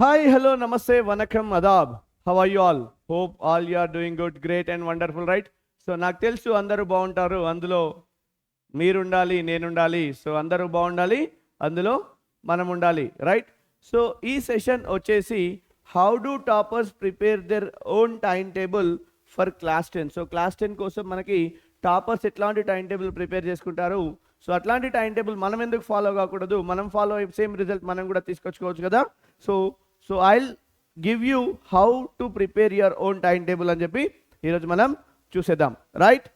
Hi, hello, namaste, vanakkam, adab. How are you all? Hope all you are doing good, great and wonderful, right? So నాకు తెలుసు అందరూ బాగుంటారు, అందులో మీరుండాలి, నేనుండాలి. So అందరూ బాగుండాలి, అందులో మనం ఉండాలి, రైట్? సో ఈ సెషన్ వచ్చేసి how do toppers prepare there own time table for class 10. So class 10 కోసం మనకి టాపర్స్ ఎట్లాంటి టైం టేబుల్ ప్రిపేర్ చేసుకుంటారు. సో అట్లాంటి టైం టేబుల్ మనం ఎందుకు ఫాలో కాకూడదు, మనం ఫాలో అయ్యి సేమ్ రిజల్ట్ మనం కూడా తీసుకొచ్చుకోవచ్చు కదా. So I'll give you how to prepare your own time table అని చెప్పి ఈరోజు మనం చూసేద్దాం, రైట్?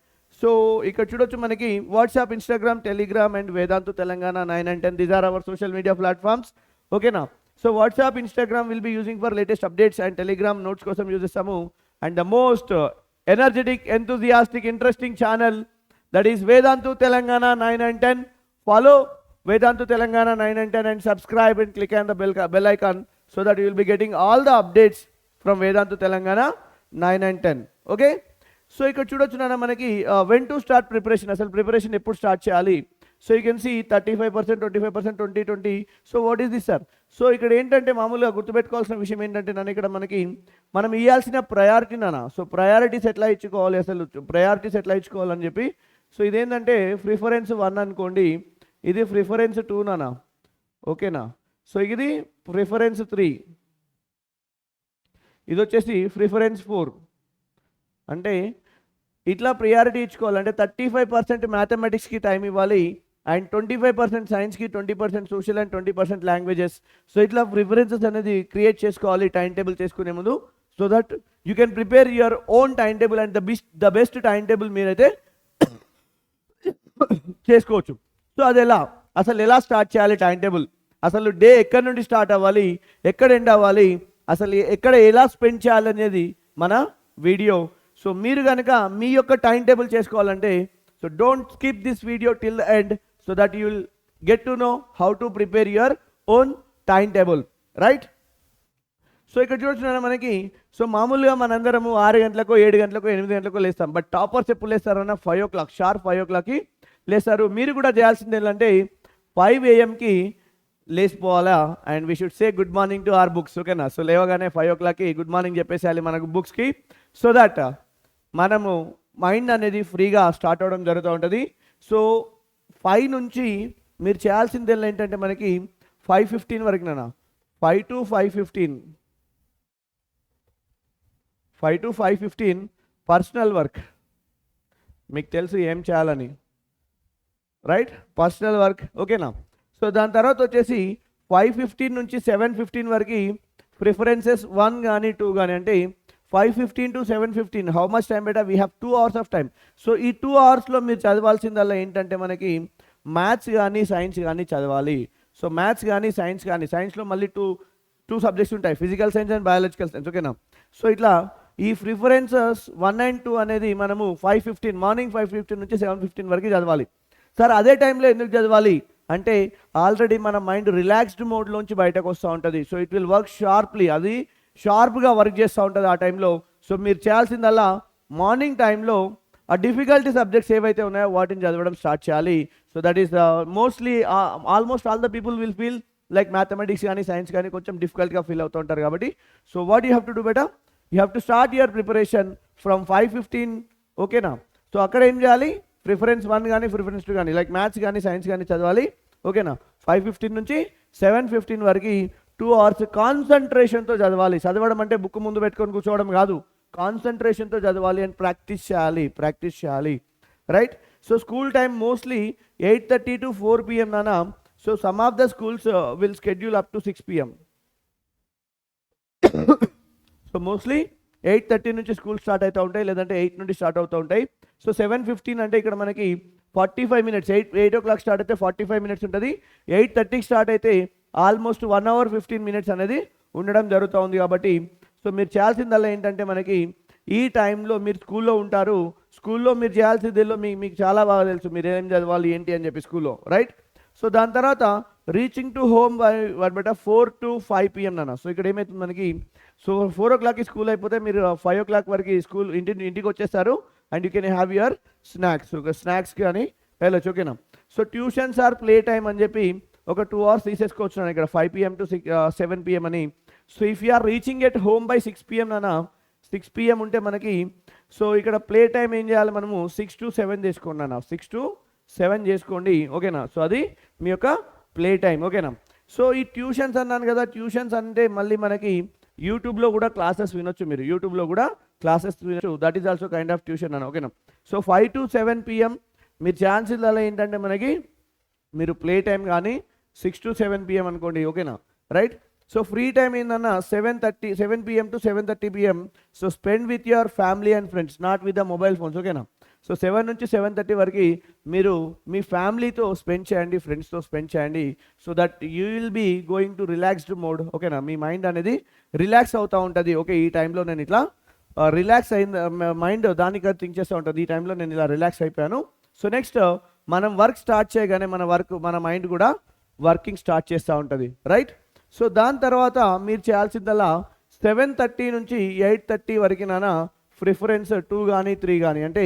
సో ఇక్కడ చూడొచ్చు మనకి WhatsApp, Instagram, Telegram and Vedantu Telangana 9 and 10. These are our social media platforms, ఓకేనా? So WhatsApp, Instagram will be using for latest updates and Telegram notes కోసం యూజ్ చేస్తాము. And the most energetic, enthusiastic, interesting channel that is Vedantu Telangana 9 and 10. Follow Vedantu Telangana 9 and 10 and subscribe and click on the bell icon so that you will be getting all the updates from Vedantu Telangana 9 and 10. Okay? So ఇక్కడ చూడొచ్చు నాన్న మనకి when to start preparation, అసలు preparation ఎప్పుడు start చేయాలి. So you can see 35%, 25%, 20. So what is this sir? So ఇక్కడ ఏంటంటే మామూలుగా గుర్తుపెట్టుకోవాల్సిన విషయం ఏంటంటే నన్ను ఇక్కడ మనం ఇవ్వాల్సిన ప్రయారిటీ నాన్న. సో ప్రయారిటీస్ ఎట్లా ఇచ్చుకోవాలి, అసలు ప్రయారిటీస్ ఎట్లా ఇచ్చుకోవాలని చెప్పి. సో ఇదేంటంటే ప్రిఫరెన్స్ 1 అనుకోండి, ఇది ప్రిఫరెన్స్ 2 నాన్న, ఓకేనా? సో ఇది ప్రిఫరెన్స్ 3, ఇది వచ్చేసి ప్రిఫరెన్స్ 4. అంటే ఇట్లా ప్రియారిటీ ఇచ్చుకోవాలంటే 35% మ్యాథమెటిక్స్కి టైం ఇవ్వాలి అండ్ 25% సైన్స్కి, 20% సోషల్ అండ్ 20% లాంగ్వేజెస్. సో ఇట్లా ప్రిఫరెన్సెస్ అనేది క్రియేట్ చేసుకోవాలి టైం టేబుల్ చేసుకునే ముందు, so that you can prepare your own time table and the best time table మీరైతే చేసుకోవచ్చు. సో అది అసలు ఎలా స్టార్ట్ చేయాలి టైం టేబుల్, అసలు డే ఎక్కడి నుండి స్టార్ట్ అవ్వాలి, ఎక్కడ ఎండ్ అవ్వాలి, అసలు ఎక్కడ ఎలా స్పెండ్ చేయాలి అనేది మన వీడియో. సో మీరు కనుక మీ యొక్క టైం టేబుల్ చేసుకోవాలంటే so don't skip this video till the end so that you will get to know how to prepare your own time table, right? So ఇక్కడ చూడొచ్చు మనకి, సో మామూలుగా మనందరము 6 గంటలకు, 7 గంటలకు, 8 గంటలకు లేస్తాం. బట్ టాపర్స్ ఎప్పుడు లేస్తారన్న 5 o'clock, షార్ప్ 5 o'clockకి లేస్తారు. మీరు కూడా చేయాల్సింది ఏంటంటే 5 AM లేచిపోవాలా and we should say good morning to our books, ఓకేనా? సో లేవగానే 5 o'clockకి గుడ్ మార్నింగ్ చెప్పేసేయాలి మనకు బుక్స్కి, సో దట్ మనము మైండ్ అనేది ఫ్రీగా స్టార్ట్ అవ్వడం జరుగుతూ ఉంటుంది. సో 5 నుంచి మీరు చేయాల్సింది ఏంటంటే మనకి 5:15 వరకు నాన్న, 5 to 5:15 పర్సనల్ వర్క్. మీకు తెలుసు ఏం చేయాలని, రైట్? పర్సనల్ వర్క్, ఓకేనా? సో దాని తర్వాత వచ్చేసి 5:15 నుంచి 7:15 వరకు ప్రిఫరెన్సెస్ 1 కానీ 2 కానీ, అంటే 5:15 to 7:15 how much time beta, we have 2 hours of time. So ఈ 2 hours ఏంటంటే ఏంటంటే మనకి మ్యాథ్స్ కానీ సైన్స్ కానీ చదవాలి. సో మ్యాథ్స్ కానీ సైన్స్ కానీ, సైన్స్లో మళ్ళీ టూ సబ్జెక్ట్స్ ఉంటాయి, physical science and biological science, ఓకేనా? సో ఇట్లా ఈ ప్రిఫరెన్సెస్ 1 and 2 అనేది మనము మార్నింగ్ 5:15 నుంచి 7:15 వరకు చదవాలి. సార్ అదే టైంలో ఎందుకు చదవాలి అంటే ఆల్రెడీ మన మైండ్ రిలాక్స్డ్ మోడ్లోంచి బయటకు వస్తూ ఉంటుంది. So it will work sharply, అది షార్ప్గా వర్క్ చేస్తూ ఉంటుంది ఆ టైంలో. సో మీరు చేయాల్సిందల్లా మార్నింగ్ టైంలో ఆ డిఫికల్టీ సబ్జెక్ట్స్ ఏవైతే ఉన్నాయో వాటిని చదవడం స్టార్ట్ చేయాలి. So that is mostly almost all the people will feel like mathematics కానీ సైన్స్ కానీ కొంచెం డిఫికల్ట్గా ఫీల్ అవుతూ ఉంటారు. కాబట్టి so what you have to do beta, you have to start your preparation from 5:15, ఓకేనా? సో అక్కడ ఏం చేయాలి, ప్రిఫరెన్స్ 1 కానీ ప్రిఫరెన్స్ 2 కానీ లైక్ మ్యాథ్స్ కానీ సైన్స్ కానీ చదవాలి, ఓకేనా? 5:15 నుంచి 7:15 వరకు 2 hours కాన్సన్ట్రేషన్తో చదవాలి. చదవడం అంటే బుక్ ముందు పెట్టుకొని కూర్చోవడం కాదు, కాన్సన్ట్రేషన్తో చదవాలి అండ్ ప్రాక్టీస్ చేయాలి, right? So school time mostly 8:30 to 4 PM నానా. So some of the schools will schedule up to 6 PM. So mostly 8:30 నుంచి స్కూల్ స్టార్ట్ అవుతూ ఉంటాయి, లేదంటే 8 నుండి స్టార్ట్ అవుతూ ఉంటాయి. సో 7:15 అంటే ఇక్కడ మనకి 45 minutes, 8 o'clock స్టార్ట్ అయితే 45 minutes ఉంటుంది. 8:30కి స్టార్ట్ అయితే ఆల్మోస్ట్ 1 hour 15 minutes అనేది ఉండడం జరుగుతూ ఉంది. కాబట్టి సో మీరు చేయాల్సిందల్లా ఏంటంటే మనకి ఈ టైంలో మీరు స్కూల్లో ఉంటారు, స్కూల్లో మీరు చేయాల్సిందిలో మీకు చాలా బాగా తెలుసు మీరు ఏం చదవాలి ఏంటి అని చెప్పి స్కూల్లో, రైట్? సో దాని తర్వాత reaching to home but 4 to 5 PM నాన్న. సో ఇక్కడ ఏమవుతుంది మనకి, సో 4 o'clockకి స్కూల్ అయిపోతే మీరు 5 o'clock వరకు స్కూల్ ఇంటికి వచ్చేస్తారు and you can have your snacks కానీ వెళ్ళొచ్చు, ఓకేనా? So tuitions or play time అని చెప్పి ఒక 2 hours తీసేసుకోవచ్చు ఇక్కడ 5 PM to 7 PM అని. So if you are reaching at home by 6 PM నాన్న, 6 PM ఉంటే మనకి సో ఇక్కడ ప్లే టైం ఏం చేయాలి మనము 6 to 7 చేసుకోండి నాన్న, 6 to 7 చేసుకోండి. ఓకేనా? సో అది మీ యొక్క ప్లే టైం. ఓకేనా? సో ఈ ట్యూషన్స్ అన్నాను కదా, ట్యూషన్స్ అంటే మళ్ళీ మనకి యూట్యూబ్లో కూడా క్లాసెస్ వినొచ్చు, మీరు యూట్యూబ్లో కూడా క్లాసెస్ వినొచ్చు. That is also kind of tuition అన్న. ఓకేనా? సో 5 to 7 PM మీరు ఛాన్సెస్ అలా ఏంటంటే మనకి మీరు ప్లే టైం కానీ 6 to 7 PM అనుకోండి. ఓకేనా? రైట్. సో ఫ్రీ టైం ఏందన్న 7 PM to 7:30 PM. So spend with your family and friends, not with the mobile phones. ఓకేనా? సో 7 నుంచి 7:30 వరకు మీరు మీ ఫ్యామిలీతో స్పెండ్ చేయండి, ఫ్రెండ్స్తో స్పెండ్ చేయండి. So that you will be going to relaxed mode. ఓకేనా? మీ మైండ్ అనేది రిలాక్స్ అవుతూ ఉంటుంది. ఓకే, ఈ టైంలో నేను ఇట్లా రిలాక్స్ అయింది, మైండ్ దానికి థింక్ చేస్తూ ఉంటుంది, ఈ టైంలో నేను ఇలా రిలాక్స్ అయిపోయాను. సో నెక్స్ట్ మనం వర్క్ స్టార్ట్ చేయగానే మన మైండ్ కూడా వర్కింగ్ స్టార్ట్ చేస్తూ ఉంటుంది. రైట్. సో దాని తర్వాత మీరు చేయాల్సిందల్లా 7:30 నుంచి 8:30 వరకు నాన్న ప్రిఫరెన్స్ 2 కానీ 3 కానీ అంటే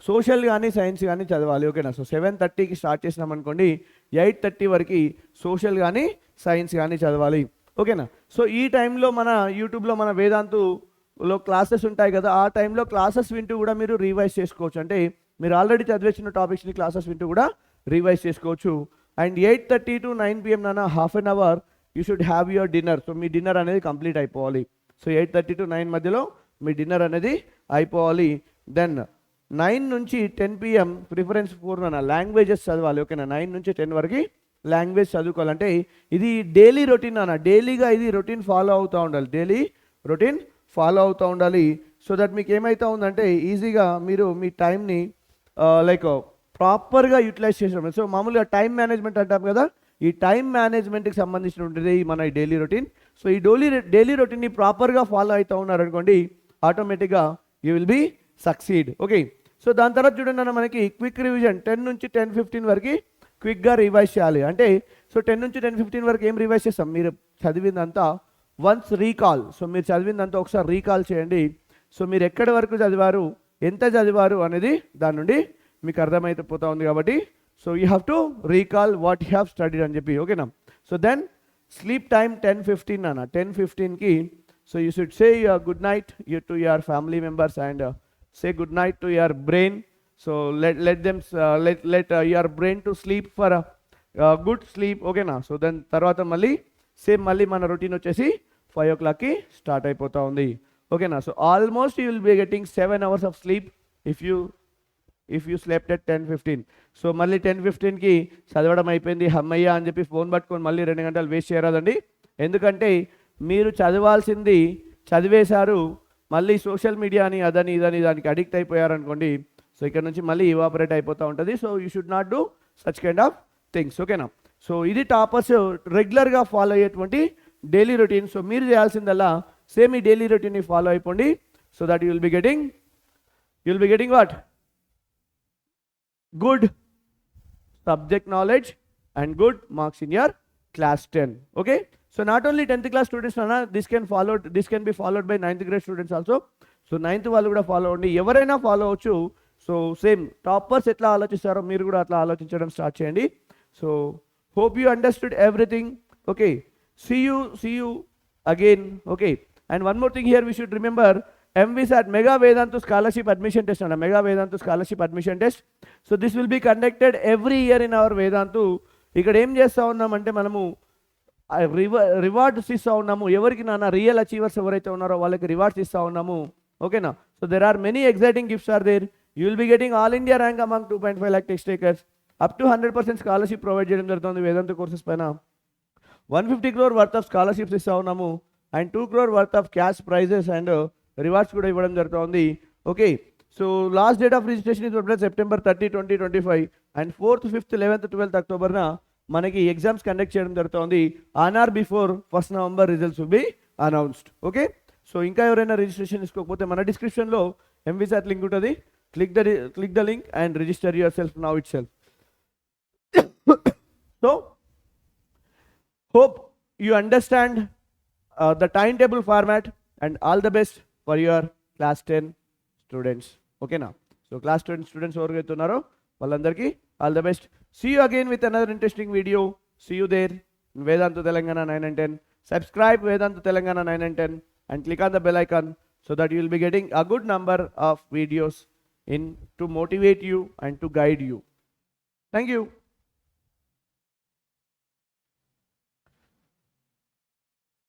సోషల్ కానీ సైన్స్ కానీ చదవాలి. ఓకేనా? సో 7:30కి స్టార్ట్ చేసినాం అనుకోండి, 8:30 వరకు సోషల్ కానీ సైన్స్ కానీ చదవాలి. ఓకేనా? సో ఈ టైంలో మన యూట్యూబ్లో మన వేదాంతులో క్లాసెస్ ఉంటాయి కదా, ఆ టైంలో క్లాసెస్ వింటూ కూడా మీరు రివైజ్ చేసుకోవచ్చు. అంటే మీరు ఆల్రెడీ చదివేసిన టాపిక్స్ని క్లాసెస్ వింటూ కూడా రివైజ్ చేసుకోవచ్చు. అండ్ 8:30 to 9 PM నాన్న half an hour you should have your dinner. So మీ డిన్నర్ అనేది కంప్లీట్ అయిపోవాలి. సో 8:30 to 9 మధ్యలో మీ డిన్నర్ అనేది అయిపోవాలి. దెన్ 9 నుంచి 10 PM ప్రిఫరెన్స్ 4 నాన్న లాంగ్వేజెస్ చదవాలి. ఓకేనా? 9 నుంచి 10 వరకు లాంగ్వేజ్ చదువుకోవాలంటే ఇది డైలీ రొటీన్ అన్న, డైలీగా ఇది రొటీన్ ఫాలో అవుతూ ఉండాలి, డైలీ రొటీన్ ఫాలో అవుతూ ఉండాలి. సో దట్ మీకు ఏమవుతా ఉందంటే ఈజీగా మీరు మీ టైంని లైక్ ప్రాపర్గా యూటిలైజ్ చేసాం. సో మామూలుగా టైం మేనేజ్మెంట్ అంటాం కదా, ఈ టైం మేనేజ్మెంట్కి సంబంధించినటువంటిది మన ఈ డైలీ రొటీన్. సో ఈ డైలీ రొటీన్ని ప్రాపర్గా ఫాలో అవుతూ ఉన్నారనుకోండి, ఆటోమేటిక్గా you will be succeed. Okay. So దాని తర్వాత చూడండి అన్న, మనకి క్విక్ రివిజన్ 10 నుంచి 10:15 వరకు క్విక్గా రివైజ్ చేయాలి. అంటే సో 10 నుంచి 10:15 వరకు ఏం రివైజ్ చేస్తాం, మీరు చదివిందంతా వన్స్ రీకాల్. సో మీరు చదివిందంతా ఒకసారి రీకాల్ చేయండి. సో మీరు ఎక్కడి వరకు చదివారు, ఎంత చదివారు అనేది దాని నుండి మీకు అర్థమైపోతూ ఉంది. కాబట్టి so you have to recall what you have studied అని చెప్పి. ఓకేనా? సో దెన్ స్లీప్ టైం 10:15 అన్న, 10:15కి so you should say good night to your family members and say good night to your brain. So let your brain to sleep for good sleep. ఓకేనా? So then తర్వాత మళ్ళీ మన routine వచ్చేసి 5 o'clockకి start అయిపోతూ ఉంది. ఓకేనా? So almost you will be getting 7 hours of sleep if you slept at 10:15. So మళ్ళీ 10:15కి చదవడం అయిపోయింది హమ్మయ్య అని చెప్పి ఫోన్ పట్టుకొని మళ్ళీ 2 గంటలు వేస్ట్ చేయరాదండి. ఎందుకంటే మీరు చదవాల్సింది చదివేశారు, మళ్ళీ సోషల్ మీడియా అని అదని ఇదని దానికి అడిక్ట్ అయిపోయారనుకోండి, సో ఇక్కడ నుంచి మళ్ళీ ఇవాపరేట్ అయిపోతూ ఉంటుంది. So you should not do such kind of things. ఓకేనా? సో ఇది టాపర్స్ రెగ్యులర్గా ఫాలో అయ్యేటువంటి డైలీ రొటీన్. సో మీరు చేయాల్సిందల్లా సేమ్ ఈ డైలీ రొటీన్ని ఫాలో అయిపోండి. So that you will be getting what good subject knowledge and good marks in your class 10. Okay, so not only 10th class students nana, this can be followed by 9th grade students also. So 9th వాళ్ళు కూడా follow అవ్వండి, ఎవరైనా follow అవ్వచ్చు. So same toppers ఎట్లా ఆలోచిస్తారో మీరు కూడా అట్లా ఆలోచించడం స్టార్ట్ చేయండి. So hope you understood everything. Okay, see you again. Okay, and one more thing here we should remember, MVSAT Mega Vedantu Scholarship Admission Test and Mega Vedantu Scholarship Admission Test. So this will be conducted every year in our Vedantu. ఇక్కడ ఏం చేస్తూ ఉన్నామంటే మనము rewards ఇస్తూ ఉన్నాము. ఎవరికి నాన్న real achievers ఎవరైతే ఉన్నారో వాళ్ళకి రివార్డ్స్ ఇస్తూ ఉన్నాము. ఓకేనా? So there are many exciting gifts are there. You will be getting all India rank among 2.5 lakh test takers. Up to 100% scholarship provide చేయడం జరుగుతుంది వేదాంత కోర్సెస్ పైన. 150 crore వర్త్ ఆఫ్ స్కాలర్షిప్స్ ఇస్తూ ఉన్నాము and 2 crore worth of cash prices and rewards కూడా ఇవ్వడం జరుగుతుంది. Okay, so last date of registration is September 30, 2025 and 4th, 5th, 11th, 12th అక్టోబర్న మనకి exams conduct చేయడం జరుగుతుంది. On are before 1st November results will be announced. Okay, so ఇంకా ఎవరైనా registration తీసుకోకపోతే మన డిస్క్రిప్షన్లో MVSAT లింక్ ఉంటుంది. Click the link and register your self now it self. So hope you understand the timetable format and all the best for your class 10 students. Okay na? So class 10 students ఎవరైతే ఉన్నారో వాళ్ళందరికీ all the best. See you again with another interesting video. See you there in Vedanta Telangana 9 and 10. subscribe Vedanta Telangana 9 and 10 and click on the bell icon so that you will be getting a good number of videos in to motivate you and to guide you. Thank you.